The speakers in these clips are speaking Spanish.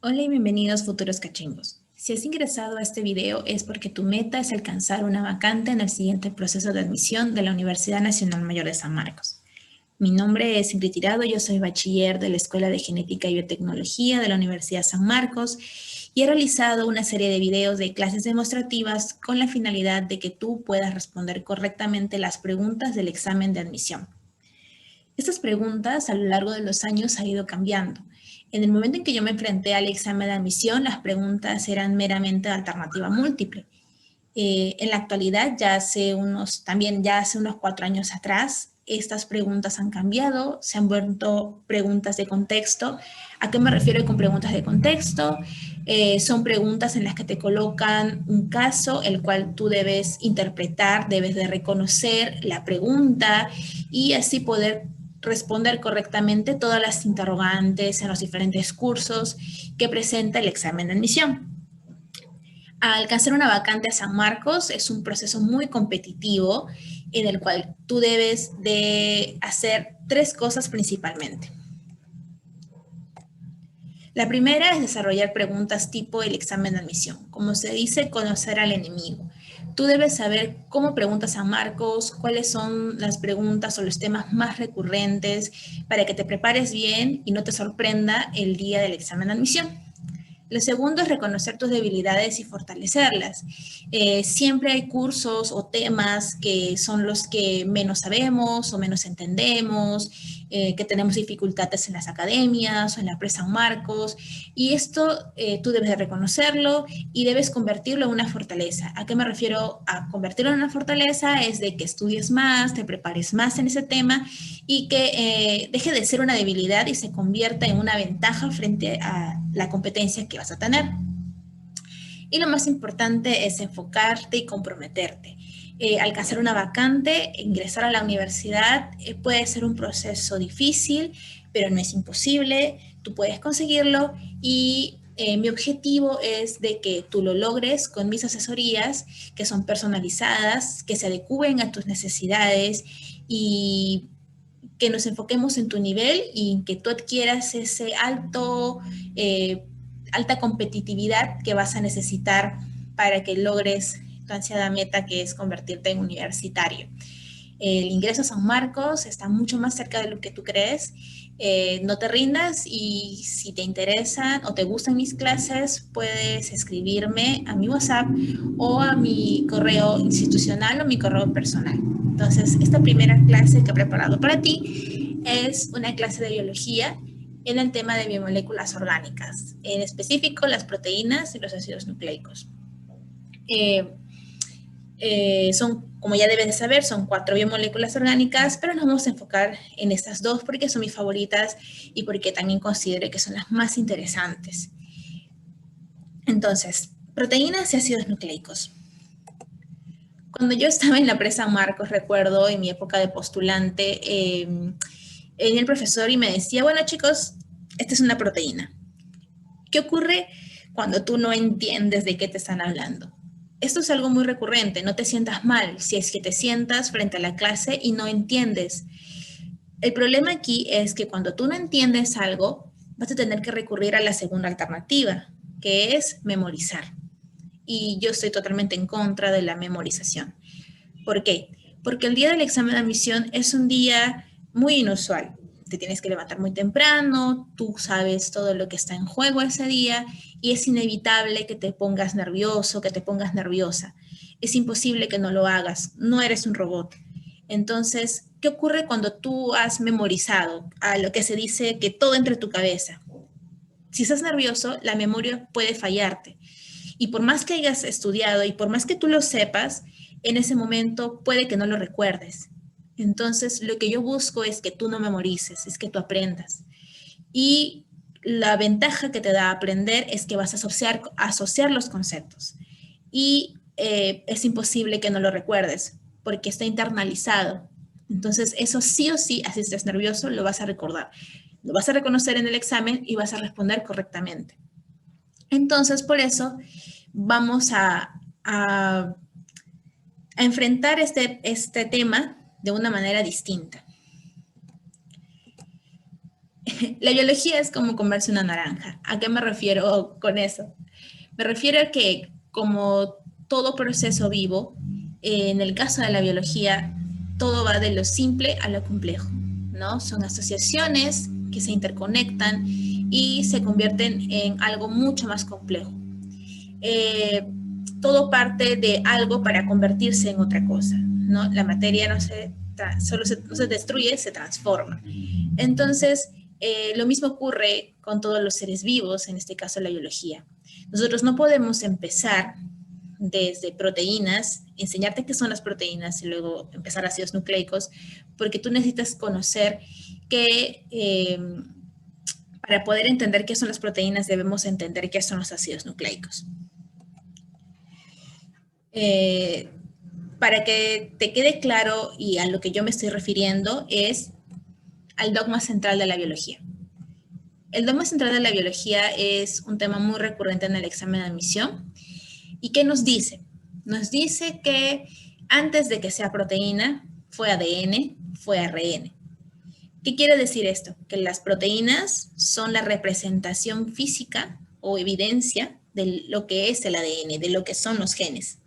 Hola y bienvenidos futuros cachingos. Si has ingresado a este video es porque tu meta es alcanzar una vacante en el siguiente proceso de admisión de la Universidad Nacional Mayor de San Marcos. Mi nombre es Ingrid Tirado, yo soy bachiller de la Escuela de Genética y Biotecnología de la Universidad San Marcos y he realizado una serie de videos de clases demostrativas con la finalidad de que tú puedas responder correctamente las preguntas del examen de admisión. Estas preguntas a lo largo de los años han ido cambiando. En el momento en que yo me enfrenté al examen de admisión, las preguntas eran meramente de alternativa múltiple. En la actualidad, ya hace unos 4 años atrás, estas preguntas han cambiado, se han vuelto preguntas de contexto. ¿A qué me refiero con preguntas de contexto? Son preguntas en las que te colocan un caso, el cual tú debes interpretar, debes de reconocer la pregunta y así poder responder correctamente todas las interrogantes en los diferentes cursos que presenta el examen de admisión. Alcanzar una vacante a San Marcos es un proceso muy competitivo en el cual tú debes de hacer tres cosas principalmente. La primera es desarrollar preguntas tipo el examen de admisión. Como se dice, conocer al enemigo. Tú debes saber cómo pregunta San Marcos, cuáles son las preguntas o los temas más recurrentes para que te prepares bien y no te sorprenda el día del examen de admisión. Lo segundo es reconocer tus debilidades y fortalecerlas. Siempre hay cursos o temas que son los que menos sabemos o menos entendemos, que tenemos dificultades en las academias o en la presa San Marcos, y esto tú debes de reconocerlo y debes convertirlo en una fortaleza. ¿A qué me refiero a convertirlo en una fortaleza? Es de que estudies más, te prepares más en ese tema y que deje de ser una debilidad y se convierta en una ventaja frente a la competencia que vas a tener. Y lo más importante es enfocarte y comprometerte. Alcanzar una vacante, ingresar a la universidad puede ser un proceso difícil, pero no es imposible, tú puedes conseguirlo y mi objetivo es de que tú lo logres con mis asesorías que son personalizadas, que se adecúen a tus necesidades y que nos enfoquemos en tu nivel y que tú adquieras ese alta competitividad que vas a necesitar para que logres tu ansiada meta que es convertirte en universitario. El ingreso a San Marcos está mucho más cerca de lo que tú crees. No te rindas y si te interesan o te gustan mis clases, puedes escribirme a mi WhatsApp o a mi correo institucional o mi correo personal. Entonces, esta primera clase que he preparado para ti es una clase de biología en el tema de biomoléculas orgánicas, en específico las proteínas y los ácidos nucleicos. Eh, como ya debes de saber, son 4 biomoléculas orgánicas, pero nos vamos a enfocar en estas dos porque son mis favoritas y porque también considero que son las más interesantes. Entonces, proteínas y ácidos nucleicos. Cuando yo estaba en la presa San Marcos, recuerdo en mi época de postulante, venía el profesor y me decía, bueno chicos, esta es una proteína. ¿Qué ocurre cuando tú no entiendes de qué te están hablando? Esto es algo muy recurrente, no te sientas mal si es que te sientas frente a la clase y no entiendes. El problema aquí es que cuando tú no entiendes algo, vas a tener que recurrir a la segunda alternativa, que es memorizar. Y yo estoy totalmente en contra de la memorización. ¿Por qué? Porque el día del examen de admisión es un día muy inusual. Te tienes que levantar muy temprano, tú sabes todo lo que está en juego ese día y es inevitable que te pongas nervioso, que te pongas nerviosa. Es imposible que no lo hagas, no eres un robot. Entonces, ¿qué ocurre cuando tú has memorizado a lo que se dice que todo entre tu cabeza? Si estás nervioso, la memoria puede fallarte. Y por más que hayas estudiado y por más que tú lo sepas, en ese momento puede que no lo recuerdes. Entonces, lo que yo busco es que tú no memorices, es que tú aprendas. Y la ventaja que te da aprender es que vas a asociar los conceptos. Y es imposible que no lo recuerdes, porque está internalizado. Entonces, eso sí o sí, así estés nervioso, lo vas a recordar. Lo vas a reconocer en el examen y vas a responder correctamente. Entonces, por eso vamos a enfrentar este tema de una manera distinta. La biología es como comerse una naranja. ¿A qué me refiero con eso? Me refiero a que como todo proceso vivo, en el caso de la biología, todo va de lo simple a lo complejo, ¿no? Son asociaciones que se interconectan y se convierten en algo mucho más complejo. Eh, Todo parte de algo para convertirse en otra cosa, ¿no? La materia no se destruye, se transforma. Entonces, lo mismo ocurre con todos los seres vivos, en este caso la biología. Nosotros no podemos empezar desde proteínas, enseñarte qué son las proteínas y luego empezar ácidos nucleicos, porque tú necesitas conocer que para poder entender qué son las proteínas debemos entender qué son los ácidos nucleicos. Eh, para que te quede claro y a lo que yo me estoy refiriendo es al dogma central de la biología. El dogma central de la biología es un tema muy recurrente en el examen de admisión. ¿Y qué nos dice? Nos dice que antes de que sea proteína, fue ADN, fue ARN. ¿Qué quiere decir esto? Que las proteínas son la representación física o evidencia de lo que es el ADN, de lo que son los genes.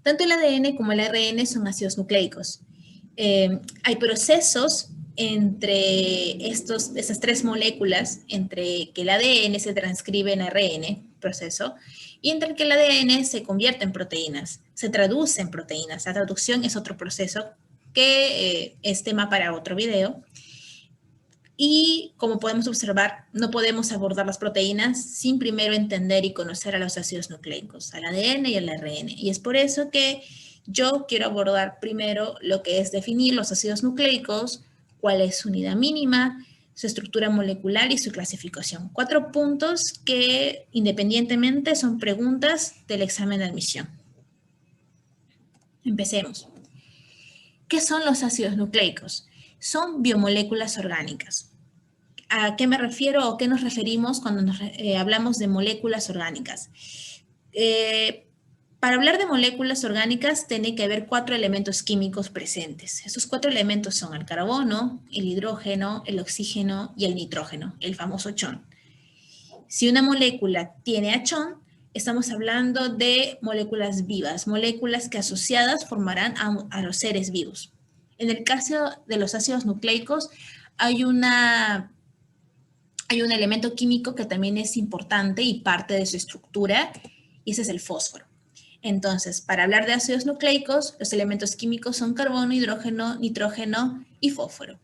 Tanto el ADN como el ARN son ácidos nucleicos. Hay procesos entre esas tres moléculas, entre que el ADN se transcribe en ARN, proceso, y entre que el ADN se convierte en proteínas, se traduce en proteínas. La traducción es otro proceso que es tema para otro video. Y como podemos observar, no podemos abordar las proteínas sin primero entender y conocer a los ácidos nucleicos, al ADN y al ARN. Y es por eso que yo quiero abordar primero lo que es definir los ácidos nucleicos, cuál es su unidad mínima, su estructura molecular y su clasificación. 4 puntos que independientemente son preguntas del examen de admisión. Empecemos. ¿Qué son los ácidos nucleicos? Son biomoléculas orgánicas. ¿A qué me refiero o qué nos referimos cuando hablamos de moléculas orgánicas? Para hablar de moléculas orgánicas tiene que haber 4 elementos químicos presentes. Esos 4 elementos son el carbono, el hidrógeno, el oxígeno y el nitrógeno, el famoso chon. Si una molécula tiene a chon, estamos hablando de moléculas vivas, moléculas que asociadas formarán a los seres vivos. En el caso de los ácidos nucleicos, hay un elemento químico que también es importante y parte de su estructura, y ese es el fósforo. Entonces, para hablar de ácidos nucleicos, los elementos químicos son carbono, hidrógeno, nitrógeno y fósforo.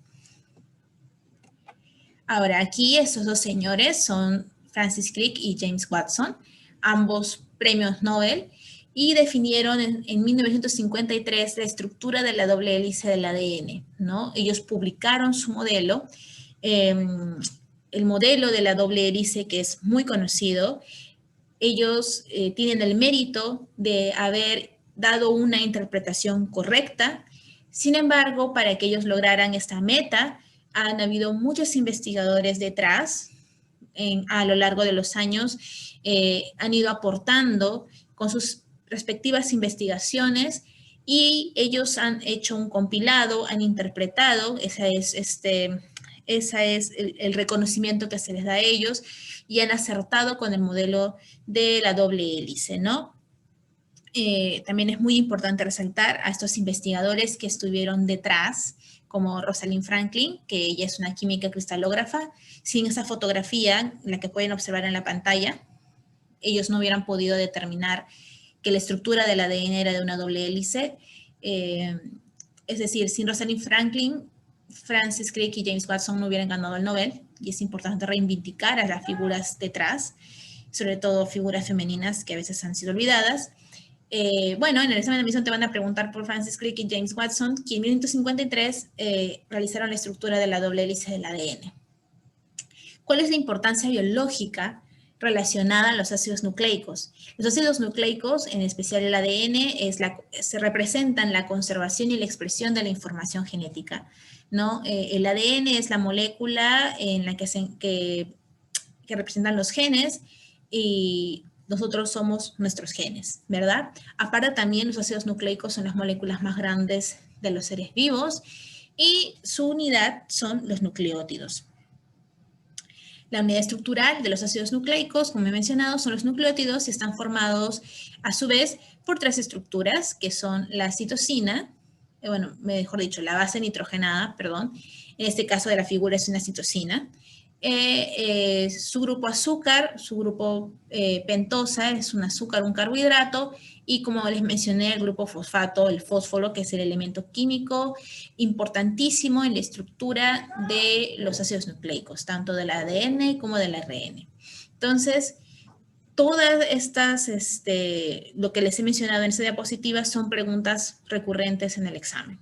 Ahora, aquí estos dos señores son Francis Crick y James Watson, ambos premios Nobel, y definieron en 1953 la estructura de la doble hélice del ADN, ¿no? Ellos publicaron su modelo, el modelo de la doble hélice, que es muy conocido. Ellos tienen el mérito de haber dado una interpretación correcta. Sin embargo, para que ellos lograran esta meta, han habido muchos investigadores detrás. A lo largo de los años han ido aportando con sus respectivas investigaciones y ellos han hecho un compilado, han interpretado, ese es el reconocimiento que se les da a ellos, y han acertado con el modelo de la doble hélice, ¿no? También es muy importante resaltar a estos investigadores que estuvieron detrás, como Rosalind Franklin, que ella es una química cristalógrafa. Sin esa fotografía, la que pueden observar en la pantalla, ellos no hubieran podido determinar que la estructura del ADN era de una doble hélice. Es decir, sin Rosalind Franklin, Francis Crick y James Watson no hubieran ganado el Nobel, y es importante reivindicar a las figuras detrás, sobre todo figuras femeninas que a veces han sido olvidadas. Bueno, en el examen de admisión te van a preguntar por Francis Crick y James Watson, que en 1953 realizaron la estructura de la doble hélice del ADN. ¿Cuál es la importancia biológica relacionada a los ácidos nucleicos? Los ácidos nucleicos, en especial el ADN, se representan la conservación y la expresión de la información genética, ¿no? El ADN es la molécula en la que representan los genes, y nosotros somos nuestros genes, ¿verdad? Aparte también los ácidos nucleicos son las moléculas más grandes de los seres vivos. y su unidad son los nucleótidos. La unidad estructural de los ácidos nucleicos, como he mencionado, son los nucleótidos y están formados a su vez por tres estructuras, que son la citosina, bueno, mejor dicho, la base nitrogenada, perdón, en este caso de la figura es una citosina, su grupo azúcar, su grupo pentosa, es un azúcar, un carbohidrato, y como les mencioné, el grupo fosfato, el fósforo, que es el elemento químico importantísimo en la estructura de los ácidos nucleicos, tanto del ADN como del ARN. Entonces, todas estas, lo que les he mencionado en esta diapositiva son preguntas recurrentes en el examen.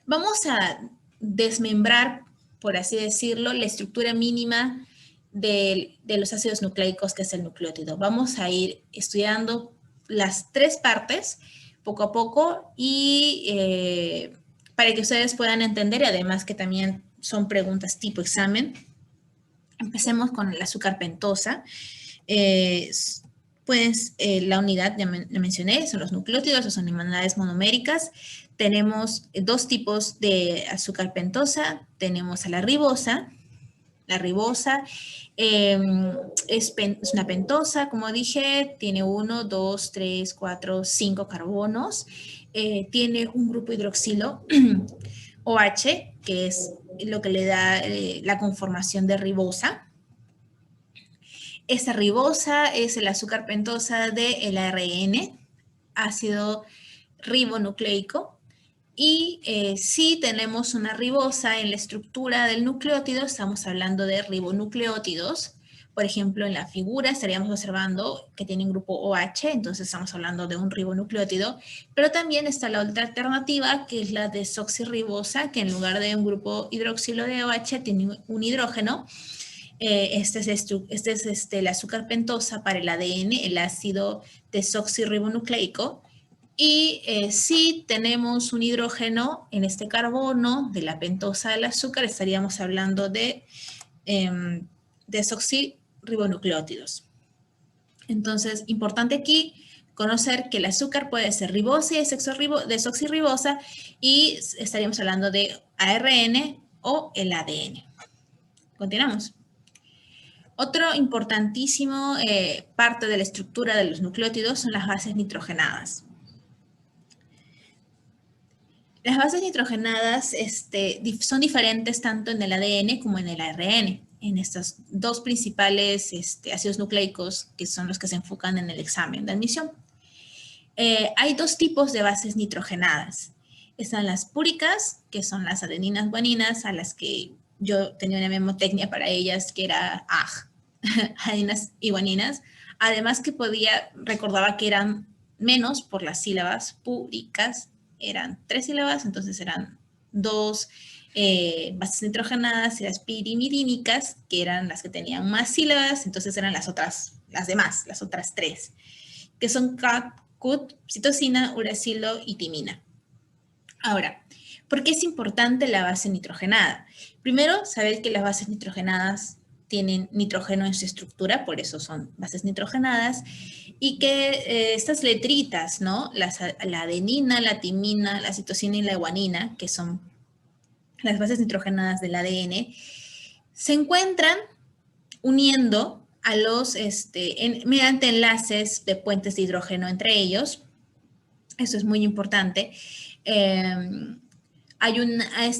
Vamos a desmembrar, por así decirlo, la estructura mínima de los ácidos nucleicos, que es el nucleótido. Vamos a ir estudiando las tres partes poco a poco y para que ustedes puedan entender, y además que también son preguntas tipo examen. Empecemos con el azúcar pentosa. Pues la unidad, ya mencioné, son los nucleótidos, son unidades monoméricas. Tenemos dos tipos de azúcar pentosa. Tenemos a la ribosa. La ribosa es una pentosa, como dije, tiene 1, 2, 3, 4, 5 carbonos. Tiene un grupo hidroxilo OH, que es lo que le da la conformación de ribosa. Esta ribosa es el azúcar pentosa del ARN, ácido ribonucleico. Y si tenemos una ribosa en la estructura del nucleótido, estamos hablando de ribonucleótidos. Por ejemplo, en la figura estaríamos observando que tiene un grupo OH, entonces estamos hablando de un ribonucleótido, pero también está la otra alternativa, que es la desoxirribosa, que en lugar de un grupo hidroxilo de OH tiene un hidrógeno. Este es el azúcar pentosa para el ADN, el ácido desoxirribonucleico. Y si tenemos un hidrógeno en este carbono de la pentosa del azúcar, estaríamos hablando de desoxirribonucleótidos. Entonces, importante aquí conocer que el azúcar puede ser ribosa y desoxirribosa, y estaríamos hablando de ARN o el ADN. Continuamos. Otro importantísimo parte de la estructura de los nucleótidos son las bases nitrogenadas. Las bases nitrogenadas son diferentes tanto en el ADN como en el ARN, en estos dos principales ácidos nucleicos que son los que se enfocan en el examen de admisión. Hay dos tipos de bases nitrogenadas. Están las púricas, que son las adeninas guaninas, a las que yo tenía una memotecnia para ellas, que era AG, adeninas y guaninas. Además que recordaba que eran menos por las sílabas. Púricas eran 3 sílabas, entonces eran 2 bases nitrogenadas, y las pirimidínicas, que eran las que tenían más sílabas, entonces eran las otras 3, que son CUT, citosina, uracilo y timina. Ahora, ¿por qué es importante la base nitrogenada? Primero, saber que las bases nitrogenadas tienen nitrógeno en su estructura, por eso son bases nitrogenadas, y que estas letritas, ¿no? La adenina, la timina, la citosina y la guanina, que son las bases nitrogenadas del ADN, se encuentran uniendo a los, mediante enlaces de puentes de hidrógeno entre ellos. Eso es muy importante.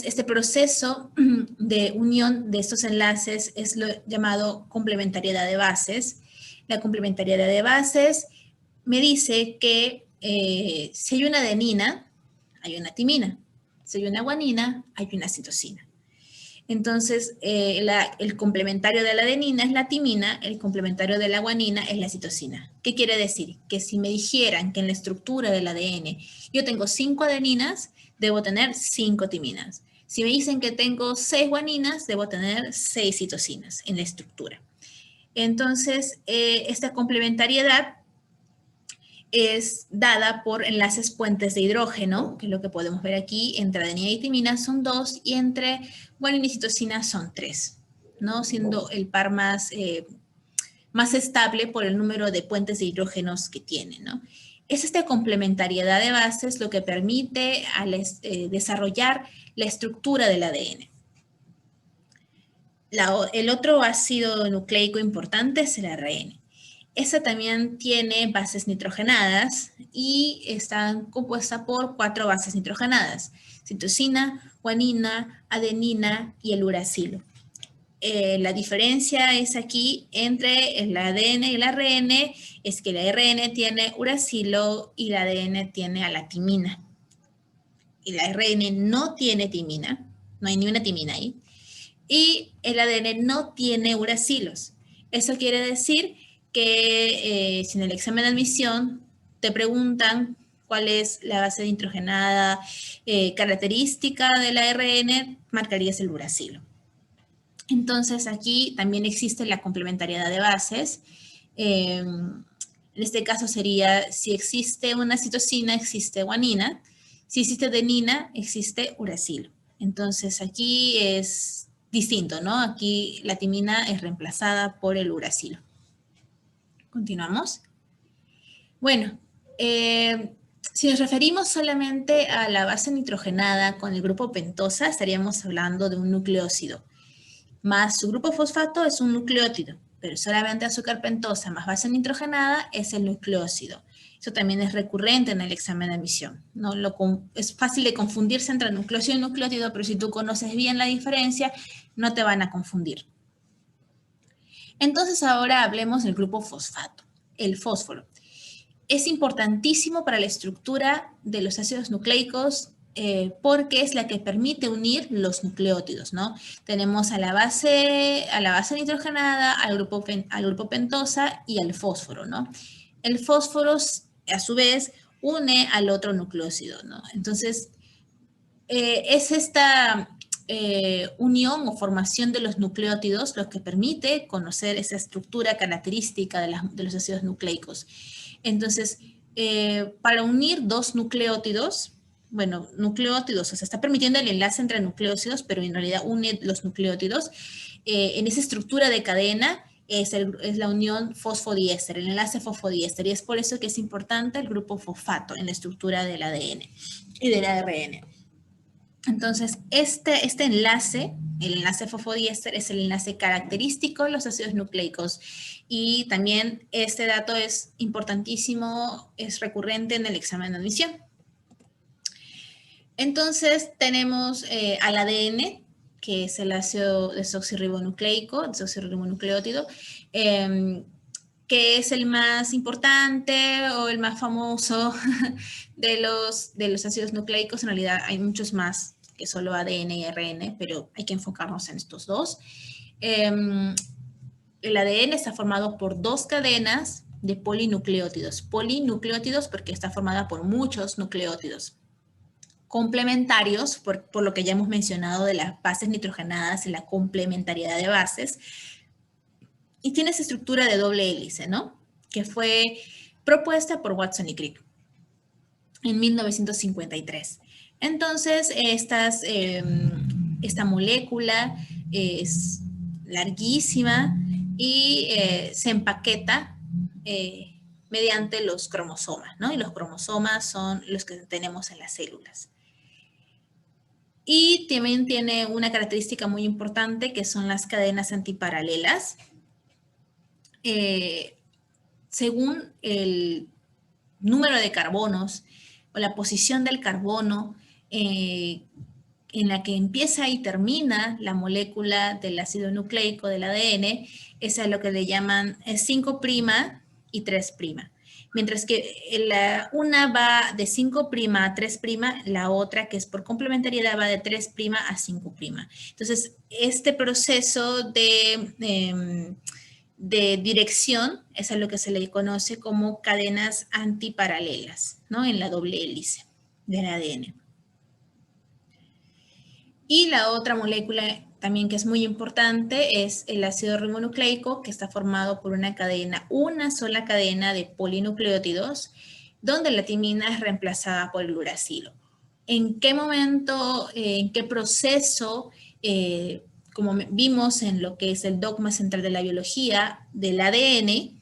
Este proceso de unión de estos enlaces es lo llamado complementariedad de bases. La complementariedad de bases me dice que si hay una adenina, hay una timina. Si hay una guanina, hay una citosina. Entonces, el complementario de la adenina es la timina, el complementario de la guanina es la citosina. ¿Qué quiere decir? Que si me dijeran que en la estructura del ADN yo tengo 5 adeninas, debo tener 5 timinas. Si me dicen que tengo 6 guaninas, debo tener 6 citosinas en la estructura. Entonces, esta complementariedad es dada por enlaces puentes de hidrógeno, que es lo que podemos ver aquí. Entre adenina y timina son 2, y entre guanina y citosina son 3, ¿no? Siendo el par más estable por el número de puentes de hidrógenos que tiene, ¿no? Es esta complementariedad de bases lo que permite desarrollar la estructura del ADN. El otro ácido nucleico importante es el ARN. Esta también tiene bases nitrogenadas y está compuesta por 4 bases nitrogenadas: citosina, guanina, adenina y el uracilo. La diferencia es aquí entre el ADN y el ARN, es que el ARN tiene uracilo y el ADN tiene alatimina. El ARN no tiene timina, no hay ni una timina ahí, y el ADN no tiene uracilos. Eso quiere decir que si en el examen de admisión te preguntan cuál es la base nitrogenada característica del ARN, marcarías el uracilo. Entonces aquí también existe la complementariedad de bases. En este caso sería, si existe una citosina, existe guanina. Si existe adenina, existe uracilo. Entonces aquí es distinto, ¿no? Aquí la timina es reemplazada por el uracilo. Continuamos. Bueno, si nos referimos solamente a la base nitrogenada con el grupo pentosa, estaríamos hablando de un nucleócido. Más su grupo fosfato es un nucleótido, pero solamente azúcar pentosa más base nitrogenada es el nucleócido. Eso también es recurrente en el examen de admisión, ¿no? Es fácil de confundirse entre nucleócido y nucleótido, pero si tú conoces bien la diferencia, no te van a confundir. Entonces ahora hablemos del grupo fosfato, el fósforo. Es importantísimo para la estructura de los ácidos nucleicos porque es la que permite unir los nucleótidos, ¿no? Tenemos a la base nitrogenada, al grupo pentosa y al fósforo, ¿no? El fósforo, a su vez, une al otro nucleócido, ¿no? Entonces, es esta unión o formación de los nucleótidos lo que permite conocer esa estructura característica de los ácidos nucleicos. Entonces, para unir dos nucleótidos, bueno, nucleótidos, o sea, está permitiendo el enlace entre nucleócidos, pero en realidad une los nucleótidos. En esa estructura de cadena es la unión fosfodiéster, el enlace fosfodiéster, y es por eso que es importante el grupo fosfato en la estructura del ADN y del ARN. Entonces, este enlace, el enlace fosfodiéster, es el enlace característico de los ácidos nucleicos. Y también este dato es importantísimo, es recurrente en el examen de admisión. Entonces, tenemos al ADN, que es el ácido desoxirribonucleico, desoxirribonucleótido, que es el más importante o el más famoso de los ácidos nucleicos. En realidad hay muchos más que solo ADN y ARN, pero hay que enfocarnos en estos dos. El ADN está formado por 2 cadenas de polinucleótidos. Polinucleótidos porque está formada por muchos nucleótidos. Complementarios, por lo que ya hemos mencionado de las bases nitrogenadas y la complementariedad de bases. Y tiene esa estructura de doble hélice, ¿no? Que fue propuesta por Watson y Crick en 1953. Entonces, esta molécula es larguísima y se empaqueta mediante los cromosomas, ¿no? Y los cromosomas son los que tenemos en las células. Y también tiene una característica muy importante que son las cadenas antiparalelas. Según el número de carbonos o la posición del carbono en la que empieza y termina la molécula del ácido nucleico del ADN, es a lo que le llaman 5' y 3'. Mientras que una va de 5' a 3', la otra, que es por complementariedad, va de 3' a 5'. Entonces, este proceso de dirección es a lo que se le conoce como cadenas antiparalelas, ¿no? En la doble hélice del ADN. Y la otra molécula también que es muy importante es el ácido ribonucleico, que está formado por una sola cadena de polinucleótidos, donde la timina es reemplazada por el uracilo. ¿En qué momento, en qué proceso, como vimos en lo que es el dogma central de la biología del ADN,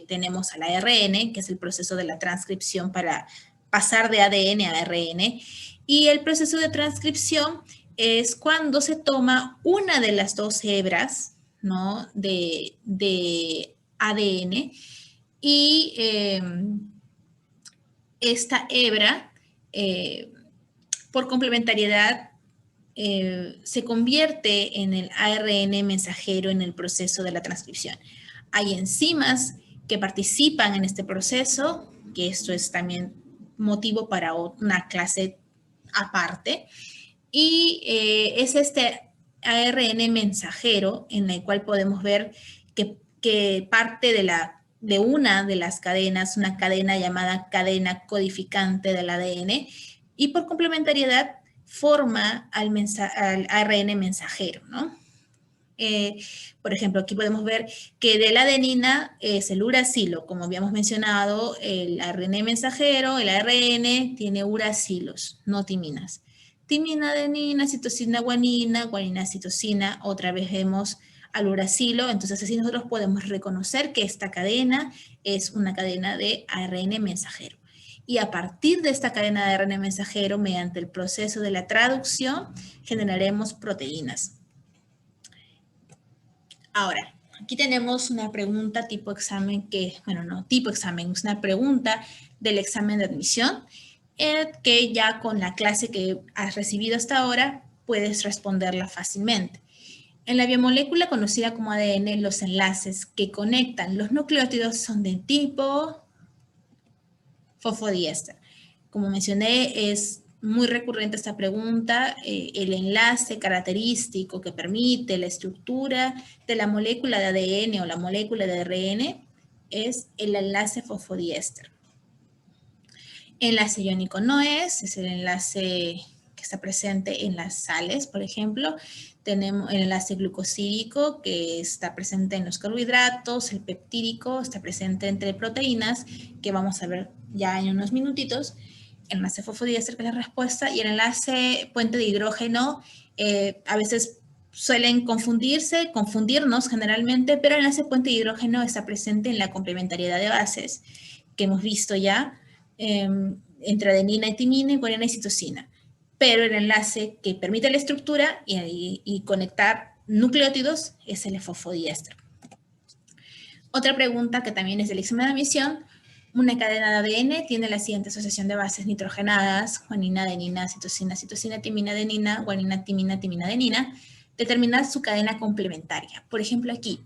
tenemos al ARN, que es el proceso de la transcripción para pasar de ADN a ARN. Y el proceso de transcripción es cuando se toma una de las dos hebras, ¿no? de ADN y esta hebra, por complementariedad, se convierte en el ARN mensajero en el proceso de la transcripción. Hay enzimas que participan en este proceso, que esto es también motivo para una clase aparte, y es este ARN mensajero en el cual podemos ver que parte de una de las cadenas, una cadena llamada cadena codificante del ADN, y por complementariedad forma al ARN mensajero, ¿no? Por ejemplo, aquí podemos ver que de la adenina es el uracilo, como habíamos mencionado, el ARN mensajero, el ARN tiene uracilos, no timinas. Timina, adenina, citosina, guanina, guanina, citosina, otra vez vemos al uracilo, entonces así nosotros podemos reconocer que esta cadena es una cadena de ARN mensajero. Y a partir de esta cadena de ARN mensajero, mediante el proceso de la traducción, generaremos proteínas. Ahora, aquí tenemos una pregunta tipo examen que, bueno, no tipo examen, es una pregunta del examen de admisión que ya con la clase que has recibido hasta ahora puedes responderla fácilmente. En la biomolécula conocida como ADN, los enlaces que conectan los nucleótidos son de tipo fosfodiéster. Como mencioné, es muy recurrente esta pregunta. El enlace característico que permite la estructura de la molécula de ADN o la molécula de ARN es el enlace fosfodiéster. Enlace iónico no es el enlace que está presente en las sales, por ejemplo. Tenemos el enlace glucosídico que está presente en los carbohidratos, el peptídico está presente entre proteínas, que vamos a ver ya en unos minutitos. El enlace fosfodiéster, que es la respuesta, y el enlace puente de hidrógeno, a veces suelen confundirnos generalmente, pero el enlace puente de hidrógeno está presente en la complementariedad de bases, que hemos visto ya, entre adenina y timina y guanina y citosina. Pero el enlace que permite la estructura y conectar nucleótidos es el fosfodiéster. Otra pregunta que también es del examen de admisión: una cadena de ADN tiene la siguiente asociación de bases nitrogenadas: guanina, adenina, citosina, citosina, timina, adenina, guanina, timina, timina, adenina. Determinar su cadena complementaria. Por ejemplo, aquí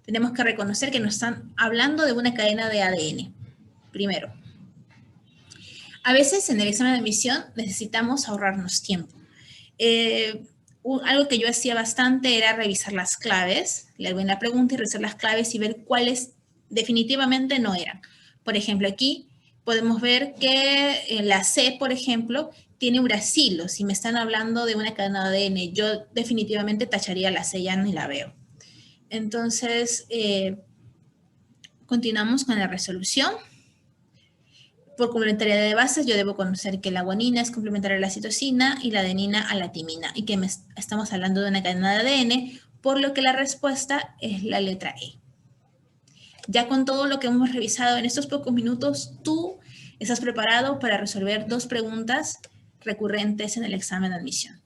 tenemos que reconocer que nos están hablando de una cadena de ADN. Primero, a veces en el examen de admisión necesitamos ahorrarnos tiempo. Algo que yo hacía bastante era revisar las claves, leer bien la pregunta y revisar las claves y ver cuáles definitivamente no eran. Por ejemplo, aquí podemos ver que la C, por ejemplo, tiene uracilos. Si me están hablando de una cadena de ADN, yo definitivamente tacharía la C, ya ni la veo. Entonces, continuamos con la resolución. Por complementariedad de bases, yo debo conocer que la guanina es complementaria a la citosina y la adenina a la timina, y que estamos hablando de una cadena de ADN, por lo que la respuesta es la letra E. Ya con todo lo que hemos revisado en estos pocos minutos, tú estás preparado para resolver dos preguntas recurrentes en el examen de admisión.